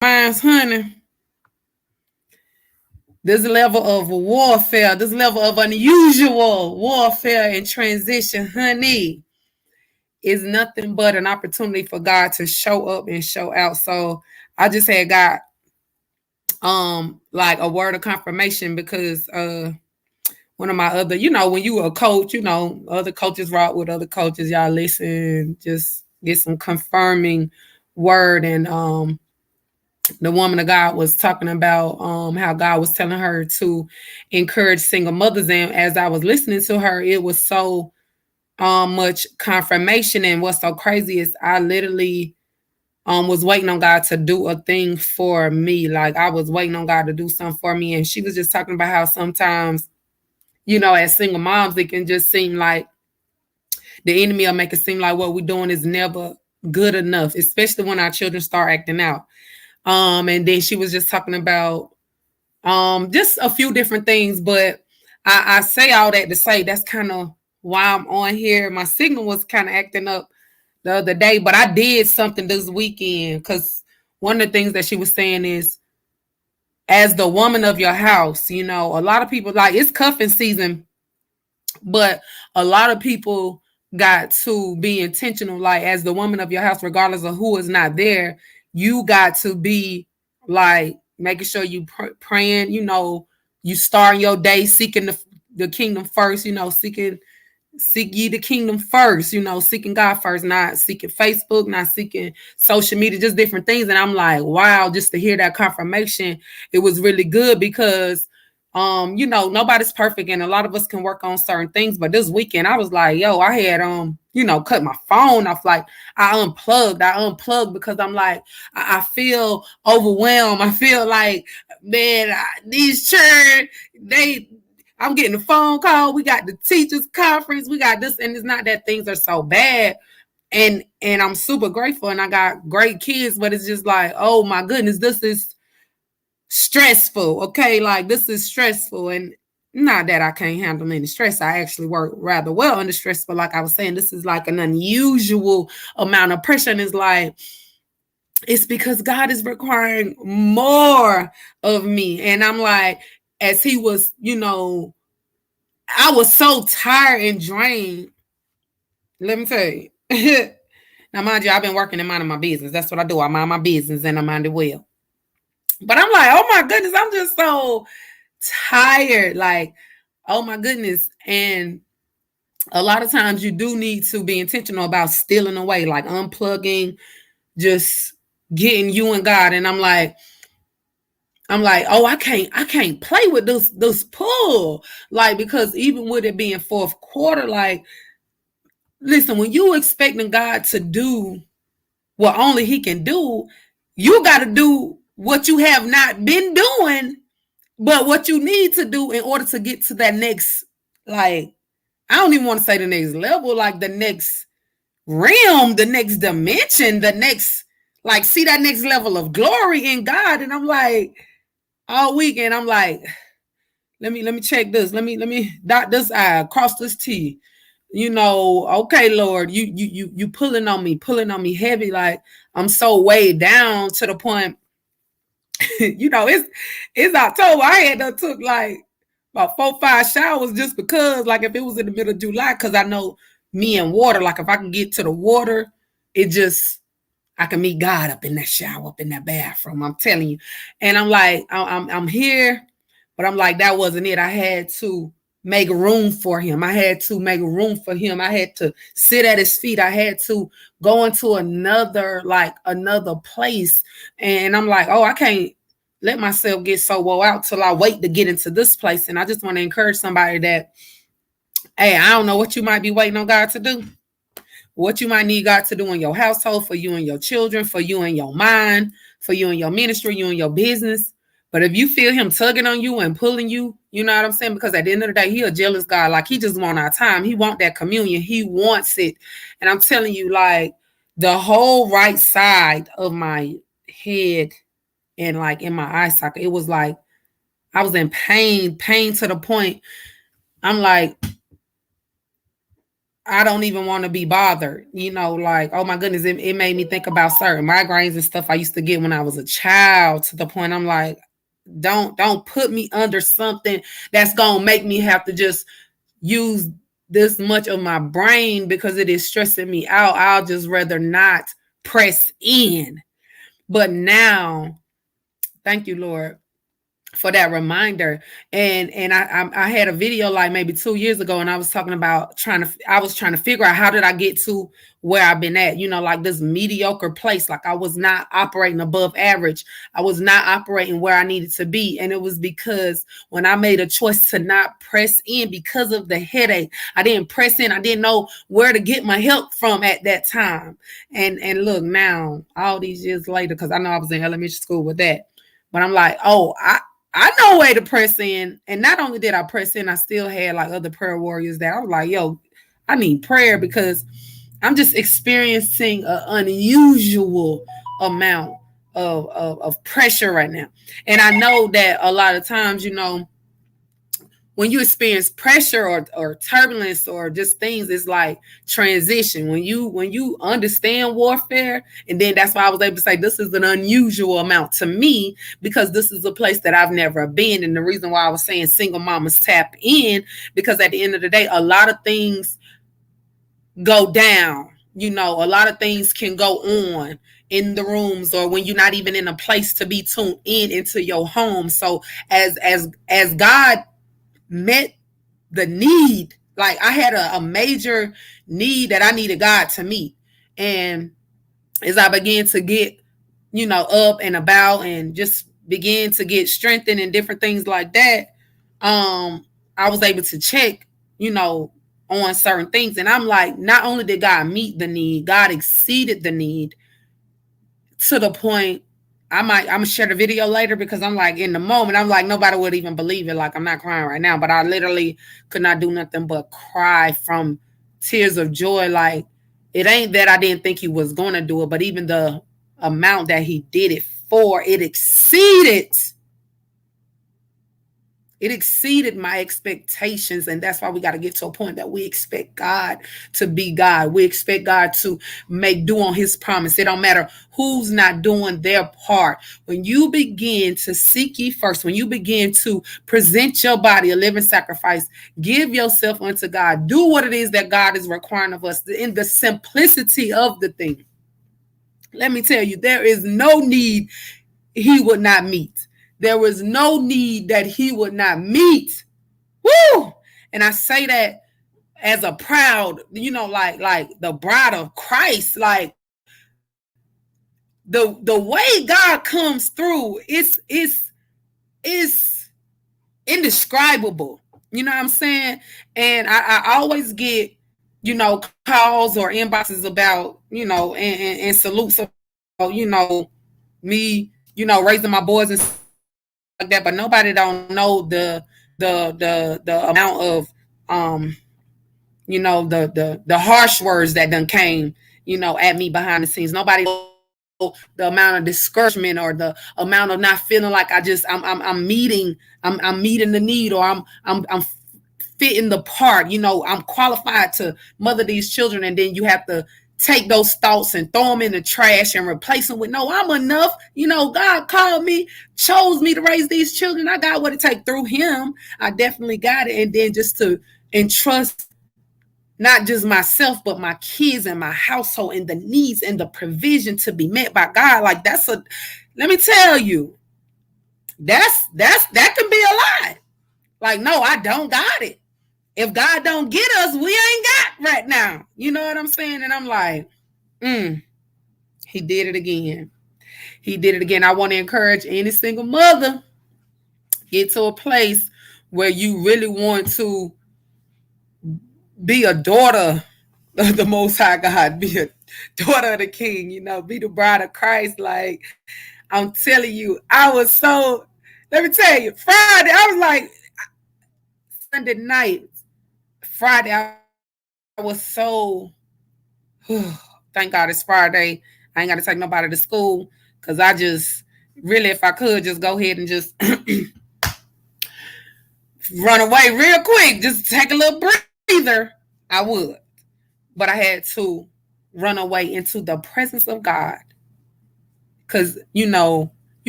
minds, honey, this level of warfare, this level of unusual warfare and transition, honey, is nothing but an opportunity for God to show up and show out. So I just had got like a word of confirmation because one of my other, when you a coach, other coaches rock with other coaches, y'all listen, just get some confirming word. And the woman of God was talking about how God was telling her to encourage single mothers. And as I was listening to her, it was so much confirmation. And what's so crazy is I literally was waiting on God to do a thing for me. Like I was waiting on God to do something for me. And she was just talking about how sometimes, as single moms, it can just seem like the enemy will make it seem like what we're doing is never good enough, especially when our children start acting out. And then she was just talking about just a few different things, but I say all that to say that's kind of why I'm on here. My signal was kind of acting up the other day, but I did something this weekend because one of the things that she was saying is, as the woman of your house, a lot of people, like, it's cuffing season, but a lot of people got to be intentional. Like, as the woman of your house, regardless of who is not there, you got to be like making sure you praying, you starting your day seeking the kingdom first, seek ye the kingdom first, seeking God first, not seeking Facebook, not seeking social media, just different things. And I'm like, wow, just to hear that confirmation, it was really good because nobody's perfect and a lot of us can work on certain things. But this weekend I was like, yo, I had cut my phone off. Like I unplugged because I'm like, I feel overwhelmed. I feel like, man, these children, I'm getting a phone call. We got the teachers conference. We got this, and it's not that things are so bad. And I'm super grateful, and I got great kids. But it's just like, oh my goodness, this is stressful. Okay, like this is stressful, and not that I can't handle any stress. I actually work rather well under stress. But like I was saying, this is like an unusual amount of pressure, and it's like, it's because God is requiring more of me, and I'm like, as He was, I was so tired and drained. Let me tell you. Now, mind you, I've been working and minding my business. That's what I do. I mind my business and I mind it well. But I'm like, oh my goodness, I'm just so tired. Like, oh my goodness. And a lot of times you do need to be intentional about stealing away, like unplugging, just getting you and God. And I'm like, oh, I can't play with this pull. Like, because even with it being fourth quarter, like, listen, when you expecting God to do what only He can do, you got to do what you have not been doing, but what you need to do in order to get to that next, like, I don't even want to say the next level, like the next realm, the next dimension, the next, like, see that next level of glory in God. And I'm like, all weekend, I'm like, let me check this. Let me dot this I, cross this T. Okay, Lord, you pulling on me heavy. Like I'm so weighed down to the point. It's October. I had to took like about 4-5 showers just because, like, if it was in the middle of July, because I know me and water. Like if I can get to the water, it just, I can meet God up in that shower, up in that bathroom. I'm telling you, and I'm like, I'm here, but I'm like, that wasn't it. I had to make room for Him. I had to make room for Him. I had to sit at His feet. I had to go into another place. And I'm like, oh, I can't let myself get so woe out till I wait to get into this place. And I just want to encourage somebody that, hey, I don't know what you might be waiting on God to do, what you might need God to do in your household, for you and your children, for you and your mind, for you and your ministry, you and your business. But if you feel Him tugging on you and pulling you, you know what I'm saying? Because at the end of the day, He a jealous God. Like He just want our time. He want that communion. He wants it. And I'm telling you, like the whole right side of my head and like in my eye socket, it was like I was in pain to the point. I'm like, I don't even want to be bothered. Like, oh my goodness, it made me think about certain migraines and stuff I used to get when I was a child, to the point I'm like, don't put me under something that's gonna make me have to just use this much of my brain because it is stressing me out. I'll just rather not press in. But now, thank you, Lord, for that reminder. And I had a video like maybe 2 years ago, and I was talking about I was trying to figure out how did I get to where I've been at, like this mediocre place. Like I was not operating above average. I was not operating where I needed to be. And it was because when I made a choice to not press in because of the headache, I didn't press in. I didn't know where to get my help from at that time. And look now, all these years later, because I know I was in elementary school with that, but I'm like, oh, I know a way to press in. And not only did I press in, I still had like other prayer warriors that I was like, yo, I need prayer because I'm just experiencing an unusual amount of pressure right now. And I know that a lot of times, when you experience pressure or turbulence or just things, it's like transition. When you understand warfare, and then that's why I was able to say this is an unusual amount to me, because this is a place that I've never been. And the reason why I was saying single mamas tap in, because at the end of the day, a lot of things go down. A lot of things can go on in the rooms, or when you're not even in a place to be tuned in into your home. So as God met the need, like I had a major need that I needed God to meet. And as I began to get, up and about and just begin to get strengthened and different things like that, I was able to check, on certain things. And I'm like, not only did God meet the need, God exceeded the need to the point I'm gonna share the video later, because I'm like, in the moment, I'm like, nobody would even believe it. Like, I'm not crying right now, but I literally could not do nothing but cry from tears of joy. Like, it ain't that I didn't think he was going to do it, but even the amount that he did it for, it exceeded my expectations. And that's why we got to get to a point that we expect God to be God. We expect God to make do on his promise. It don't matter who's not doing their part. When you begin to seek ye first, when you begin to present your body a living sacrifice, give yourself unto God, do what it is that God is requiring of us in the simplicity of the thing. Let me tell you, there is no need he would not meet. There was no need that he would not meet. Woo! And I say that as a proud, like the bride of Christ, like the way God comes through, it's indescribable. You know what I'm saying? And I always get, calls or inboxes about, and salutes about, me, raising my boys and like that, but nobody don't know the amount of the harsh words that done came, at me behind the scenes. Nobody knows the amount of discouragement or the amount of not feeling like I'm meeting the need, or I'm fitting the part. I'm qualified to mother these children, and then you have to take those thoughts and throw them in the trash and replace them with, no, I'm enough. God called me, chose me to raise these children. I got what it takes through him. I definitely got it. And then just to entrust not just myself, but my kids and my household and the needs and the provision to be met by God. Like let me tell you, that can be a lot. Like, no, I don't got it. If God don't get us, we ain't got right now. You know what I'm saying? And I'm like, he did it again. He did it again. I want to encourage any single mother, get to a place where you really want to be a daughter of the Most High God, be a daughter of the King, be the bride of Christ. Like, I'm telling you, let me tell you, Friday, I was like, Sunday night, Friday, I was so, thank God it's Friday. I ain't got to take nobody to school, because I just really, if I could, just go ahead and just run away real quick, just take a little breather, I would. but I had to run away into the presence of God. Because, you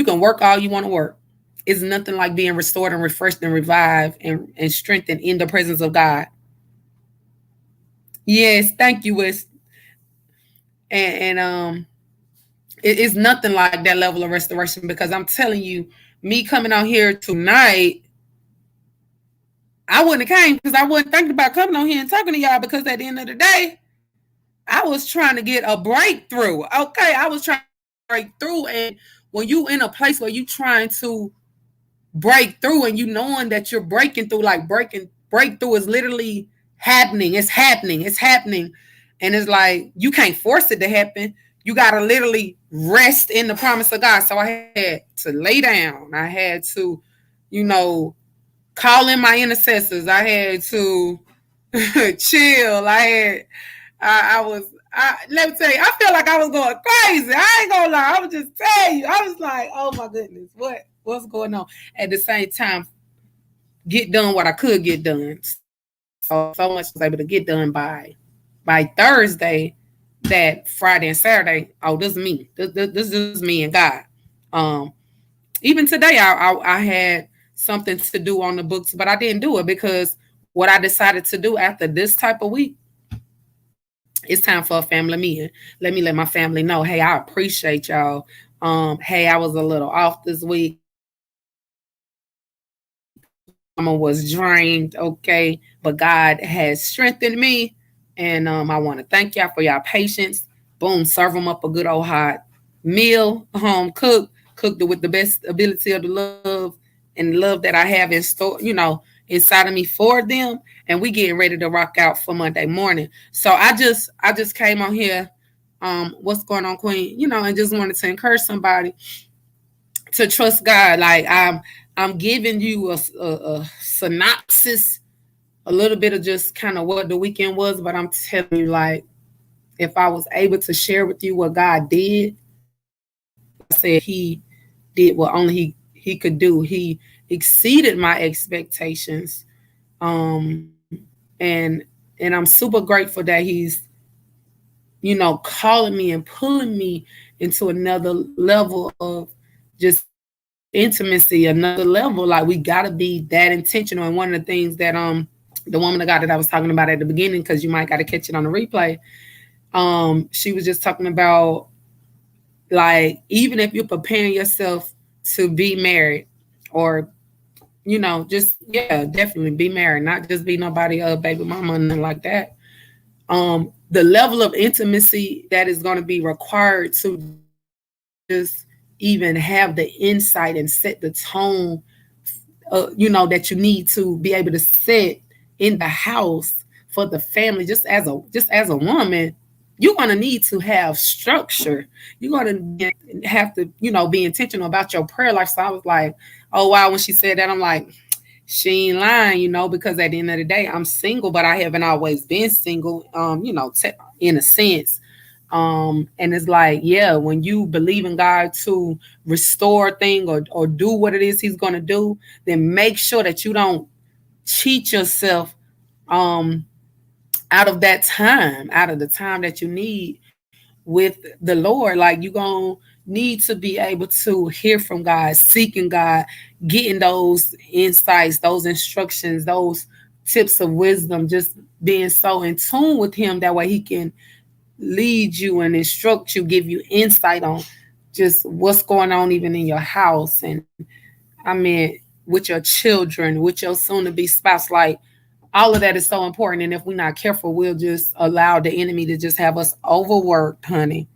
can work all you want to work. It's nothing like being restored and refreshed and revived and strengthened in the presence of God. Yes, thank you, Wes. And it's nothing like that level of restoration, because I'm telling you, me coming out here tonight, I wouldn't have came because I wasn't thinking about coming on here and talking to y'all, because at the end of the day, I was trying to get a breakthrough. Okay, I was trying to break through. And when you in a place where you trying to break through and you knowing that you're breaking through, like breakthrough is literally happening. It's happening. It's happening. And it's like you can't force it to happen. You gotta literally rest in the promise of God. So I had to lay down. I had to, you know, call in my intercessors. I had to chill. Let me tell you, I feel like I was going crazy. I ain't gonna lie. I was just tell you. I was like, oh my goodness, what's going on? At the same time, get done what I could get done. So much was able to get done by Thursday. That Friday and Saturday, oh, this is me. This is me and God. Um, Even today, I had something to do on the books, but I didn't do it because what I decided to do after this type of week, it's time for a family meeting. Let me let my family know, hey, I appreciate y'all. Hey, I was a little off this week. Mama was drained, okay, but God has strengthened me, and I want to thank y'all for y'all patience. Boom, serve them up a good old hot meal, home cooked it with the best ability of the love and love that I have in store, inside of me for them, and we getting ready to rock out for Monday morning. So I just came on here. What's going on, Queen? And just wanted to encourage somebody to trust God. Like I'm giving you a synopsis, a little bit of just kind of what the weekend was, but I'm telling you, like, if I was able to share with you what God did, I said He did what only He could do. He exceeded my expectations, and I'm super grateful that He's calling me and pulling me into another level of just intimacy, another level. Like, we gotta be that intentional. And one of the things that the woman of God that I was talking about at the beginning, because you might gotta catch it on the replay, she was just talking about, like, even if you're preparing yourself to be married, or just, yeah, definitely be married, not just be nobody baby mama, nothing like that. The level of intimacy that is going to be required to just even have the insight and set the tone, that you need to be able to set in the house for the family. Just as a woman, you're going to need to have structure. You're going to have to, be intentional about your prayer life. So I was like, oh wow, when she said that, I'm like, she ain't lying, because at the end of the day, I'm single, but I haven't always been single, in a sense. And it's like, yeah, when you believe in God to restore a thing, or do what it is He's going to do, then make sure that you don't cheat yourself out of the time that you need with the Lord. Like, you're going to need to be able to hear from God, seeking God, getting those insights, those instructions, those tips of wisdom, just being so in tune with Him. That way He can lead you and instruct you, give you insight on just what's going on even in your house. And I mean, with your children, with your soon to be spouse, like, all of that is so important. And if we're not careful, we'll just allow the enemy to just have us overworked, honey,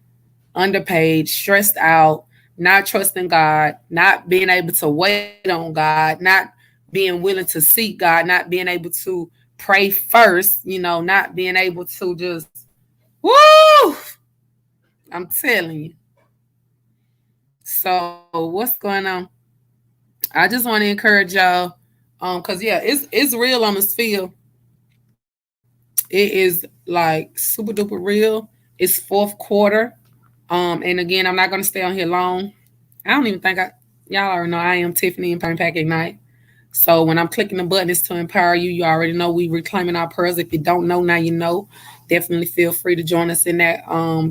underpaid, stressed out, not trusting God, not being able to wait on God, not being willing to seek God, not being able to pray first, not being able to just, woo! I'm telling you. So what's going on? I just want to encourage y'all, cause yeah, it's real on this field. It is like super duper real. It's fourth quarter. And again, I'm not gonna stay on here long. I don't even think y'all already know I am Tiffany and Pack Ignite. So when I'm clicking the button, it's to empower you. You already know we reclaiming our pearls. If you don't know, now you know. Definitely feel free to join us in that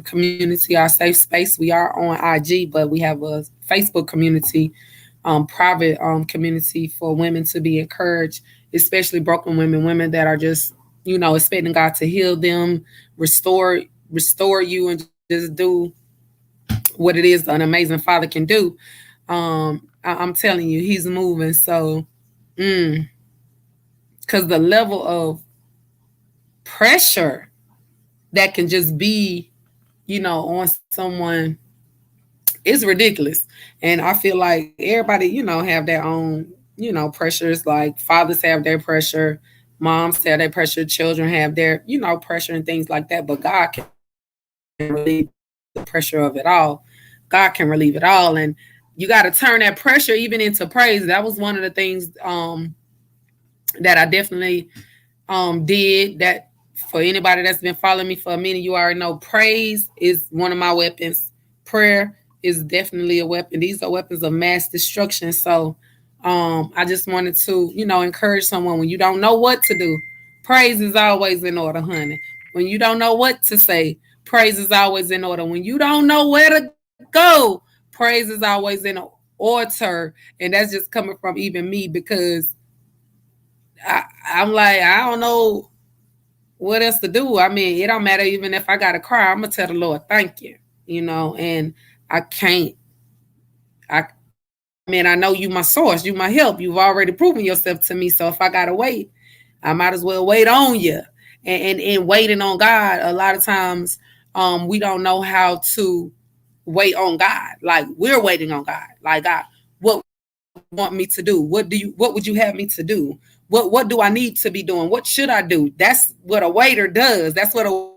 community, our safe space. We are on IG, but we have a Facebook community, private community for women to be encouraged, especially broken women, women that are just, expecting God to heal them, restore you, and just do what it is an amazing Father can do. I'm telling you, He's moving. So, because the level of pressure that can just be, on someone is ridiculous. And I feel like everybody, have their own, pressures. Like fathers have their pressure, moms have their pressure, children have their, pressure and things like that. But God can relieve the pressure of it all. God can relieve it all. And you got to turn that pressure even into praise. That was one of the things that I definitely did. That for anybody that's been following me for a minute, you already know praise is one of my weapons. Prayer is definitely a weapon. These are weapons of mass destruction. So I just wanted to, encourage someone when you don't know what to do. Praise is always in order, honey. When you don't know what to say, praise is always in order. When you don't know where to go, praise is always in order. And that's just coming from even me, because I'm like, I don't know what else to do. I mean, it don't matter even if I gotta cry. I'm gonna tell the Lord, thank you. And I can't. I mean, I know you my source, you my help. You've already proven yourself to me. So if I gotta wait, I might as well wait on you. And waiting on God, a lot of times, we don't know how to wait on God. Like we're waiting on God. Like God, what want me to do? What would you have me to do? What do I need to be doing? What should I do? That's what a waiter does. That's what a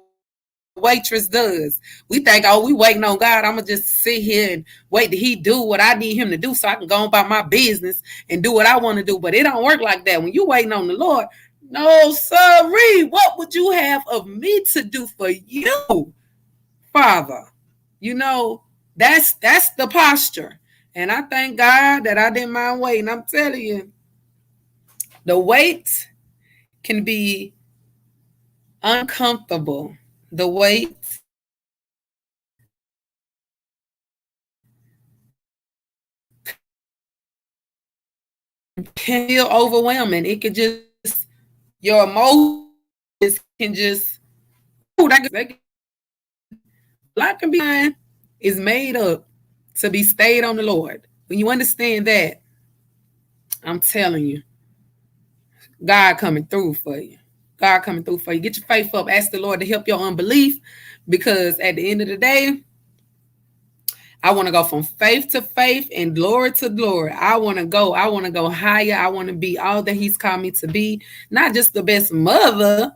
waitress does. We think, oh, we waiting on God. I'm gonna just sit here and wait till He do what I need Him to do, so I can go on about my business and do what I want to do. But it don't work like that. When you waiting on the Lord, no, sorry. What would you have of me to do for you, Father? That's the posture. And I thank God that I didn't mind waiting. I'm telling you, the wait can be uncomfortable. The wait can feel overwhelming. It could just, your emotions can just, a lot can be is made up to be stayed on the Lord. When you understand that, I'm telling you, God coming through for you. God coming through for you. Get your faith up. Ask the Lord to help your unbelief, because at the end of the day, I want to go from faith to faith and glory to glory. I want to go higher. I want to be all that He's called me to be. Not just the best mother.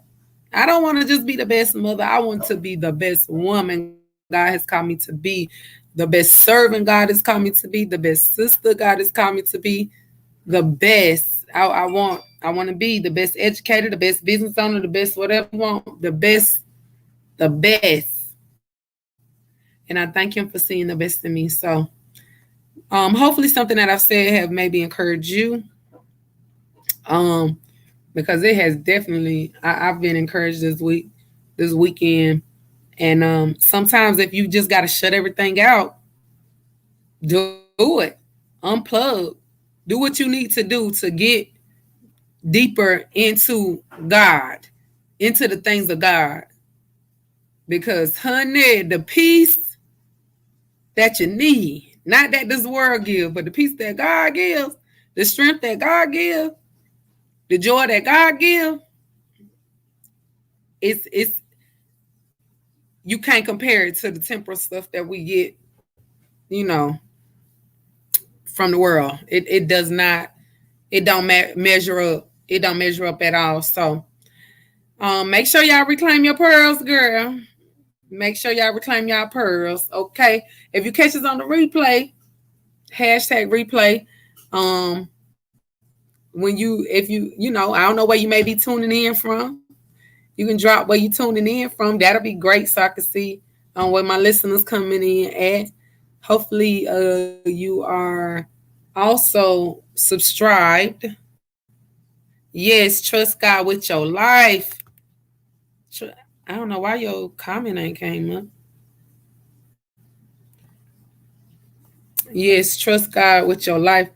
I don't want to just be the best mother. I want to be the best woman God has called me to be. The best servant God has called me to be. The best sister God has called me to be. The best. I want to be the best educator, the best business owner, the best whatever you want. The best. The best. And I thank Him for seeing the best in me. So hopefully something that I've said have maybe encouraged you. Because it has definitely, I've been encouraged this weekend. And sometimes if you just got to shut everything out, do it. Unplug. Do what you need to do to get deeper into God, into the things of God. Because, honey, the peace that you need, not that this world gives, but the peace that God gives, the strength that God gives, the joy that God gives, it's you can't compare it to the temporal stuff that we get, from the world. It does not, it don't measure up. It don't measure up at all. So make sure y'all reclaim your pearls, girl. Make sure y'all reclaim y'all pearls. Okay. If you catch us on the replay, #replay. If you I don't know where you may be tuning in from. You can drop where you tuning in from. That'll be great, so I can see where my listeners coming in at. Hopefully, you are also subscribed. Yes, trust God with your life. I don't know why your comment ain't came up. Yes, trust God with your life.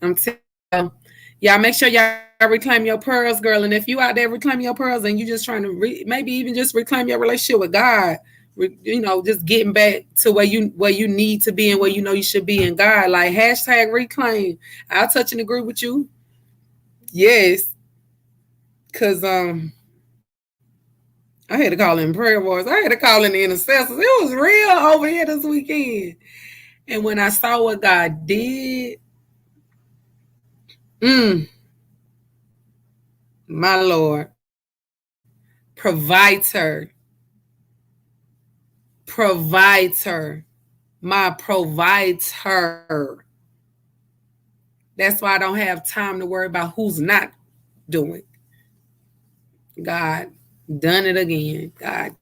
I'm telling y'all, make sure y'all reclaim your pearls, girl. And if you out there reclaiming your pearls and you just trying to maybe even just reclaim your relationship with God, just getting back to where you need to be and where you know you should be in God. Like hashtag reclaim. I'll touch and agree with you. Yes, cause I had to call in prayer boys. I had to call in the intercessors. It was real over here this weekend. And when I saw what God did, mm, my Lord, provider, provider, my provider. That's why I don't have time to worry about who's not doing. God done it again. God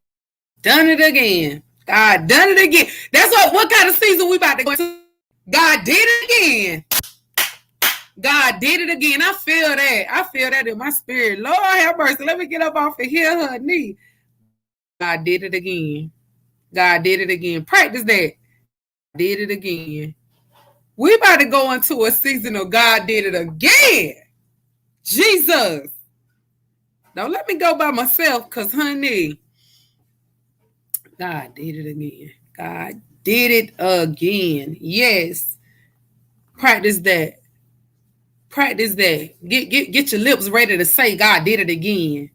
done it again. God done it again. That's what kind of season we about to go into. God did it again. God did it again. I feel that. I feel that in my spirit. Lord have mercy. Let me get up off and hear her knee. God did it again. God did it again. Practice that. God did it again. We about to go into a season of God did it again. Jesus. Don't let me go by myself, because, honey, God did it again. God did it again. Yes. Practice that. Practice that. Get your lips ready to say God did it again.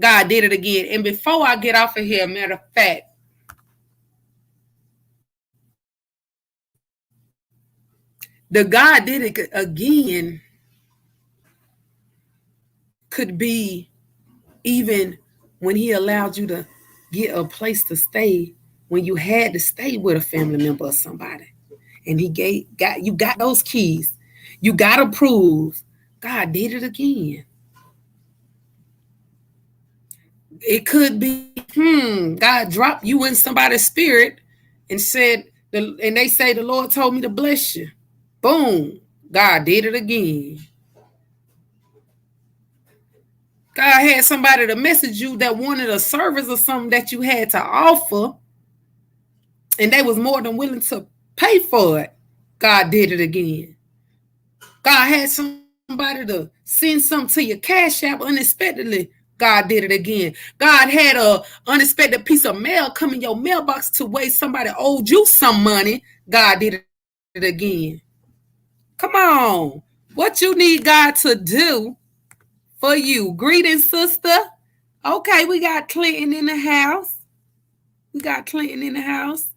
God did it again. And before I get off of here, matter of fact, the God did it again could be even when he allowed you to get a place to stay when you had to stay with a family member or somebody. And he got those keys. You got to prove God did it again. It could be, God dropped you in somebody's spirit and said, and they say, the Lord told me to bless you. Boom. God did it again. God had somebody to message you that wanted a service or something that you had to offer, and they was more than willing to pay for it. God did it again. God had somebody to send something to your Cash App unexpectedly. God did it again. God had a unexpected piece of mail come in your mailbox to where somebody owed you some money. God did it again. Come on. What you need God to do for you. Greetings, sister. Okay, we got Clinton in the house. We got Clinton in the house.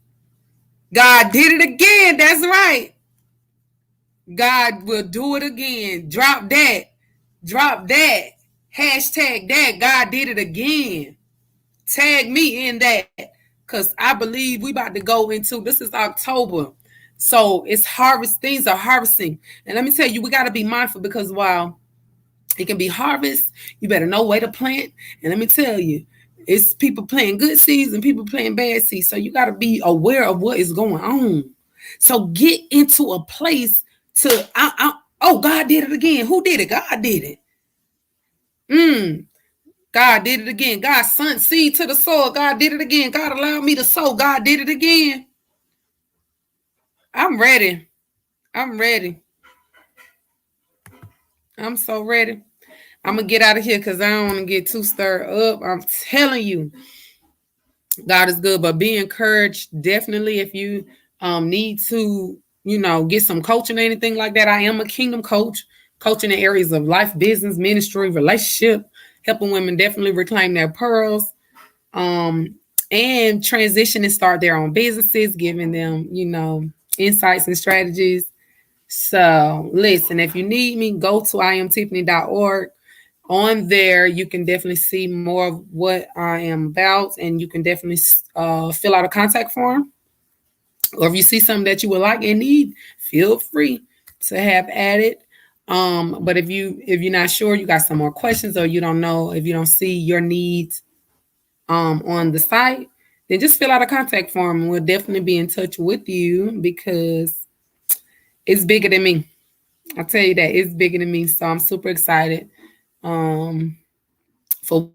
God did it again. That's right. God will do it again. Drop that. Drop that. Hashtag that. God did it again. Tag me in that. Because I believe we about to go into, this is October. So it's harvest. Things are harvesting. And let me tell you, we got to be mindful, because while it can be harvest, you better know where to plant. And let me tell you, it's people planting good seeds and people planting bad seeds. So you got to be aware of what is going on. So get into a place to, oh, God did it again. Who did it? God did it. God did it again. God sent seed to the soil. God did it again. God allowed me to sow. God did it again. I'm ready. I'm ready. I'm so ready. I'm going to get out of here because I don't want to get too stirred up. I'm telling you, God is good, but be encouraged. Definitely, if you need to, get some coaching or anything like that. I am a kingdom coach, coaching in areas of life, business, ministry, relationship, helping women definitely reclaim their pearls, and transition and start their own businesses, giving them, insights and strategies. So listen, if you need me, go to iamtiffany.org. On there, you can definitely see more of what I am about, and you can definitely fill out a contact form. Or if you see something that you would like and need, feel free to have added. But if you're not sure, you got some more questions, or you don't know, if you don't see your needs on the site, then just fill out a contact form, and we'll definitely be in touch with you, because it's bigger than me. I'll tell you that, it's bigger than me. So I'm super excited for what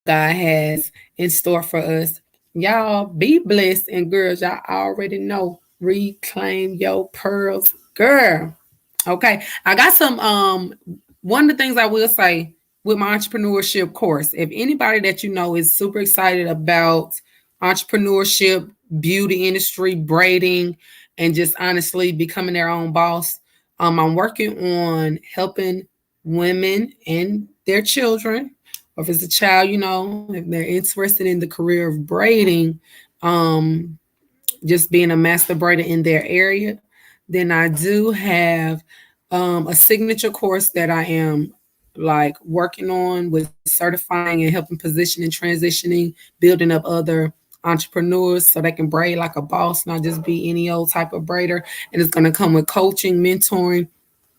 God God has in store for us. Y'all be blessed. And girls, y'all already know. Reclaim your pearls. Girl. Okay. I got some one of the things I will say with my entrepreneurship course, if anybody that you know is super excited about entrepreneurship, beauty industry, braiding, and just honestly becoming their own boss, I'm working on helping women and their children, or if it's a child, if they're interested in the career of braiding, just being a master braider in their area. Then I do have a signature course that I am like working on with certifying and helping position and transitioning, building up other entrepreneurs so they can braid like a boss, not just be any old type of braider. And it's going to come with coaching, mentoring,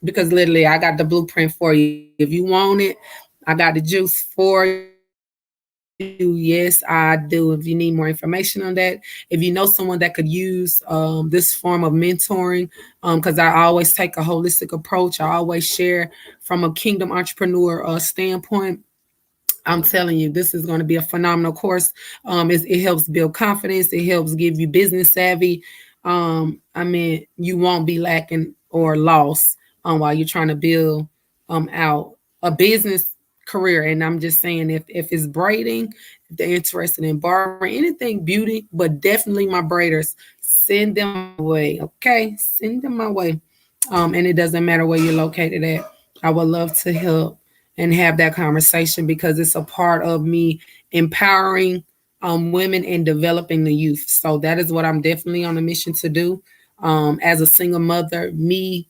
because literally I got the blueprint for you. If you want it, I got the juice for you. Yes, I do. If you need more information on that, if you know someone that could use this form of mentoring, because I always take a holistic approach. I always share from a kingdom entrepreneur standpoint. I'm telling you, this is going to be a phenomenal course. It helps build confidence. It helps give you business savvy. I mean, you won't be lacking or lost while you're trying to build out a business career. And I'm just saying, if it's braiding, if they're interested in barbering, anything beauty, but definitely my braiders, send them my way. Okay, send them my way. And it doesn't matter where you're located at. I would love to help and have that conversation because it's a part of me empowering women and developing the youth. So that is what I'm definitely on a mission to do. As a single mother, me,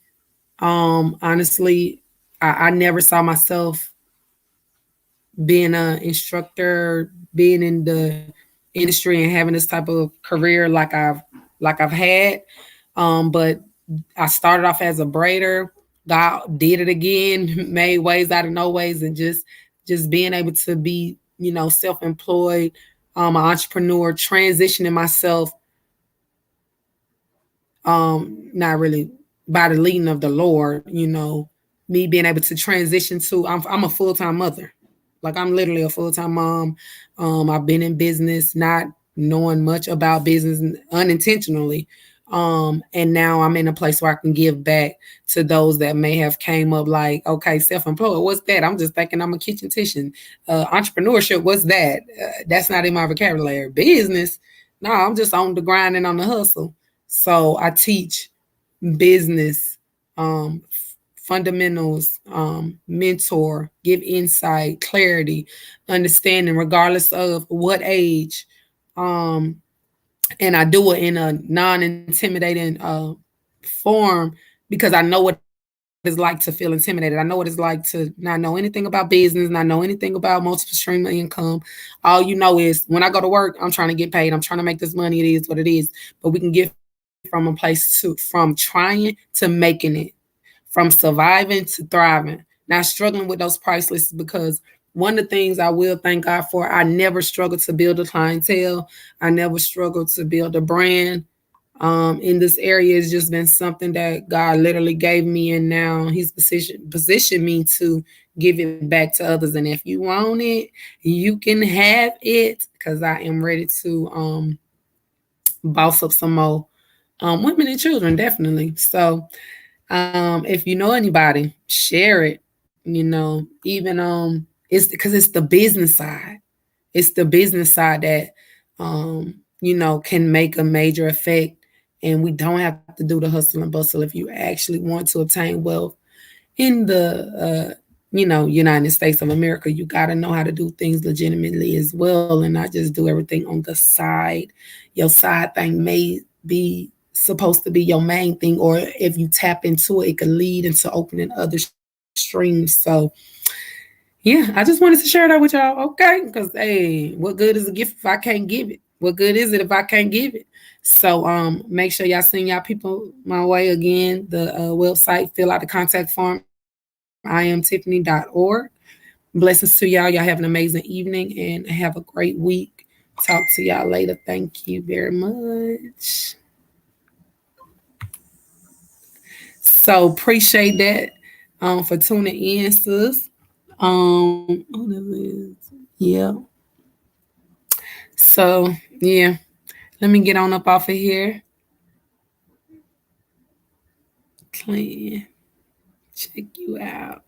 honestly, I never saw myself being an instructor, being in the industry and having this type of career like I've had. But I started off as a braider. God did it again, made ways out of no ways, and just being able to be, self-employed, an entrepreneur, transitioning myself, not really by the leading of the Lord, me being able to transition to I'm a full-time mother. Like I'm literally a full-time mom. I've been in business, not knowing much about business unintentionally. And now I'm in a place where I can give back to those that may have came up like, okay, self-employed, what's that? I'm just thinking I'm a kitchen titian. Entrepreneurship, what's that? That's not in my vocabulary. Business, no, I'm just on the grind and on the hustle. So I teach business, fundamentals, mentor, give insight, clarity, understanding, regardless of what age. Um, and I do it in a non-intimidating form because I know what it's like to feel intimidated. I know what it's like to not know anything about business, not know anything about multiple stream of income. All you know is when I go to work, I'm trying to get paid. I'm trying to make this money. It is what it is. But we can get from a place from trying to making it, from surviving to thriving, not struggling with those price lists because one of the things I will thank God for, I never struggled to build a clientele. I never struggled to build a brand. In this area has just been something that God literally gave me, and now He's positioned me to give it back to others. And if you want it, you can have it because I am ready to boss up some more women and children, definitely. So if you know anybody, share it. Even it's because it's the business side. It's the business side that can make a major effect, and we don't have to do the hustle and bustle if you actually want to obtain wealth in the United States of America. You got to know how to do things legitimately as well, and not just do everything on the side. Your side thing may be supposed to be your main thing, or if you tap into it, it could lead into opening other streams. So yeah, I just wanted to share that with y'all. Okay, because hey, what good is a gift if I can't give it? What good is it if I can't give it? So make sure y'all send y'all people my way. Again, the website, fill out the contact form, iamtiffany.org. Blessings to y'all. Y'all have an amazing evening and have a great week. Talk to y'all later. Thank you very much. So appreciate that for tuning in, sis. What is it? Yeah. So yeah, let me get on up off of here. Clean. Check you out.